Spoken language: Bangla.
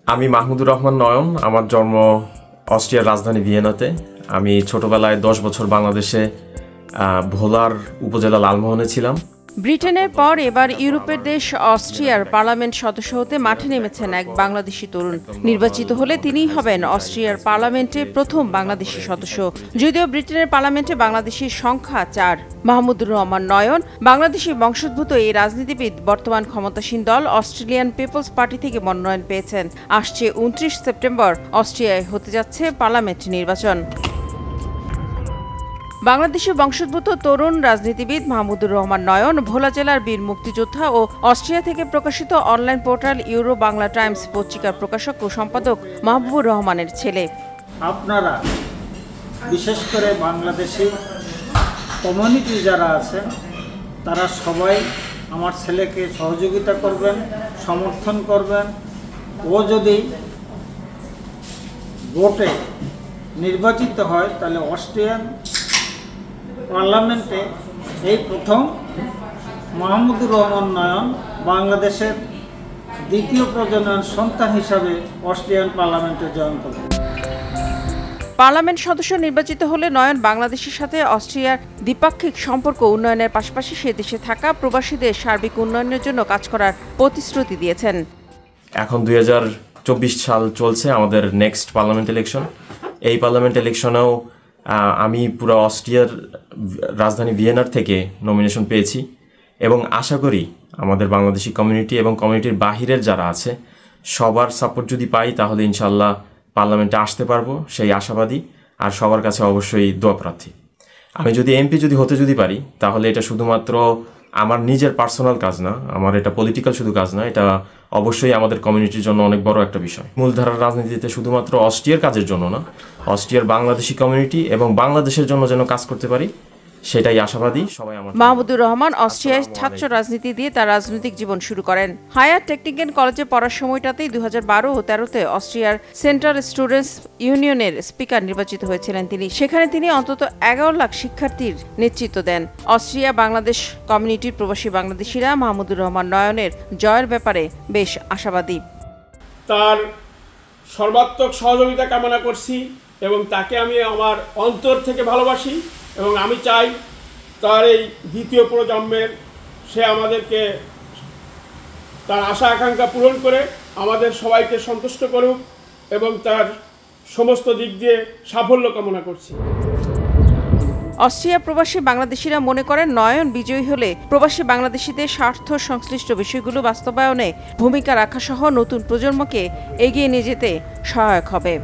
আমি মাহমুদুর রহমান নয়ন। আমার জন্ম অস্ট্রিয়ার রাজধানী ভিয়েনাতে। আমি ছোটবেলায় 10 বছর বাংলাদেশে ভোলার উপজেলা লালমোহনে ছিলাম। ব্রিটেনের পর এবার ইউরোপের দেশ অস্ট্রিয়ার পার্লামেন্ট সদস্য হতে মাঠে নেমেছেন এক বাংলাদেশি তরুণ। নির্বাচিত হলে তিনিই হবেন অস্ট্রিয়ার পার্লামেন্টে প্রথম বাংলাদেশি সদস্য। যদিও ব্রিটেনের পার্লামেন্টে বাংলাদেশির সংখ্যা 4। মাহমুদুর রহমান নয়ন বাংলাদেশি বংশোদ্ভূত এই রাজনীতিবিদ বর্তমান ক্ষমতাসীন দল অস্ট্রেলিয়ান পিপলস পার্টি থেকে মনোনয়ন পেয়েছেন। আসছে 29 সেপ্টেম্বর অস্ট্রিয়ায় হতে যাচ্ছে পার্লামেন্ট নির্বাচন। বাংলাদেশি বংশোদ্ভূত তরুণ রাজনীতিবিদ মাহমুদুর রহমান নয়ন ভোলা জেলার বীর মুক্তিযোদ্ধা ও অস্ট্রিয়া থেকে প্রকাশিত online portal euro Bangla Times পত্রিকার প্রকাশক ও সম্পাদক মাহবুবুর রহমানের ছেলে। আপনারা বিশেষ করে বাংলাদেশি কমিউনিটি যারা আছেন তারা সবাই আমার ছেলেকে সহযোগিতা করবেন, সমর্থন করবেন। ও যদি ভোটে নির্বাচিত হয় তাহলে অস্ট্রিয়ান পার্লামেন্টে এই প্রথম মাহমুদুর রহমান নয়ন বাংলাদেশের দ্বিতীয় প্রজন্মের সন্তান হিসাবে অস্ট্রিয়ান পার্লামেন্টে জয়েন করবেন। পার্লামেন্ট সদস্য নির্বাচিত হলে নয়ন বাংলাদেশের সাথে অস্ট্রিয়ার দ্বিপাক্ষিক সম্পর্ক উন্নয়নের পাশাপাশি সে দেশে থাকা প্রবাসীদের সার্বিক উন্নয়নের জন্য কাজ করার প্রতিশ্রুতি দিয়েছেন। এখন 2024 সাল চলছে আমাদের নেক্সট পার্লামেন্ট ইলেকশন। এই পার্লামেন্ট ইলেকশনেও আমি পুরো অস্ট্রিয়ার রাজধানী ভিয়েনার থেকে নমিনেশন পেয়েছি এবং আশা করি আমাদের বাংলাদেশি কমিউনিটি এবং কমিউনিটির বাহিরের যারা আছে সবার সাপোর্ট যদি পাই তাহলে ইনশাল্লাহ পার্লামেন্টে আসতে পারবো, সেই আশাবাদী। আর সবার কাছে অবশ্যই দোয়া প্রার্থী। আমি যদি এমপি হতে পারি তাহলে এটা শুধুমাত্র আমার নিজের পার্সোনাল কাজ না, আমার এটা পলিটিক্যাল শুধু কাজ না, এটা অবশ্যই আমাদের কমিউনিটির জন্য অনেক বড় একটা বিষয়। মূলধারার রাজনীতিতে শুধুমাত্র অস্ট্রিয়ার কাজের জন্য না, অস্ট্রিয়ার বাংলাদেশি কমিউনিটি এবং বাংলাদেশের জন্য যেন কাজ করতে পারি সেটাই আশাবাদী সবাই। আমার মাহমুদুর রহমান অস্ট্রিয়ায় ছাত্র রাজনীতি দিয়ে তার রাজনৈতিক জীবন শুরু করেন। হায়ার টেকনিক্যাল কলেজে পড়ার সময়টাতেই 2012 ও 13-তে অস্ট্রিয়ার সেন্ট্রাল স্টুডেন্টস ইউনিয়নের স্পিকার নির্বাচিত হয়েছিলেন তিনি। সেখানে তিনি অন্তত 11 লাখ শিক্ষার্থীর নেতৃত্ব দেন। অস্ট্রিয়া বাংলাদেশ কমিউনিটির প্রবাসী বাংলাদেশিরা মাহমুদুর রহমান নয়নের জয়ের ব্যাপারে বেশ আশাবাদী। তার সর্বাত্মক সহযোগিতা কামনা করছি এবং তাকে আমি আমার অন্তর থেকে ভালোবাসি এবং আমি চাই তার এই দ্বিতীয় প্রজন্মের সে আমাদেরকে তার আশা আকাঙ্ক্ষা পূরণ করে আমাদের সবাইকে সন্তুষ্ট করুক এবং তার সমস্ত দিক দিয়ে সাফল্য কামনা করছি। অস্ট্রিয়া প্রবাসী বাংলাদেশিরা মনে করেন নয়ন বিজয়ী হলে প্রবাসী বাংলাদেশিদের স্বার্থ সংশ্লিষ্ট বিষয়গুলো বাস্তবায়নে ভূমিকা রাখা সহ নতুন প্রজন্মকে এগিয়ে নিয়ে যেতে সহায়ক হবে।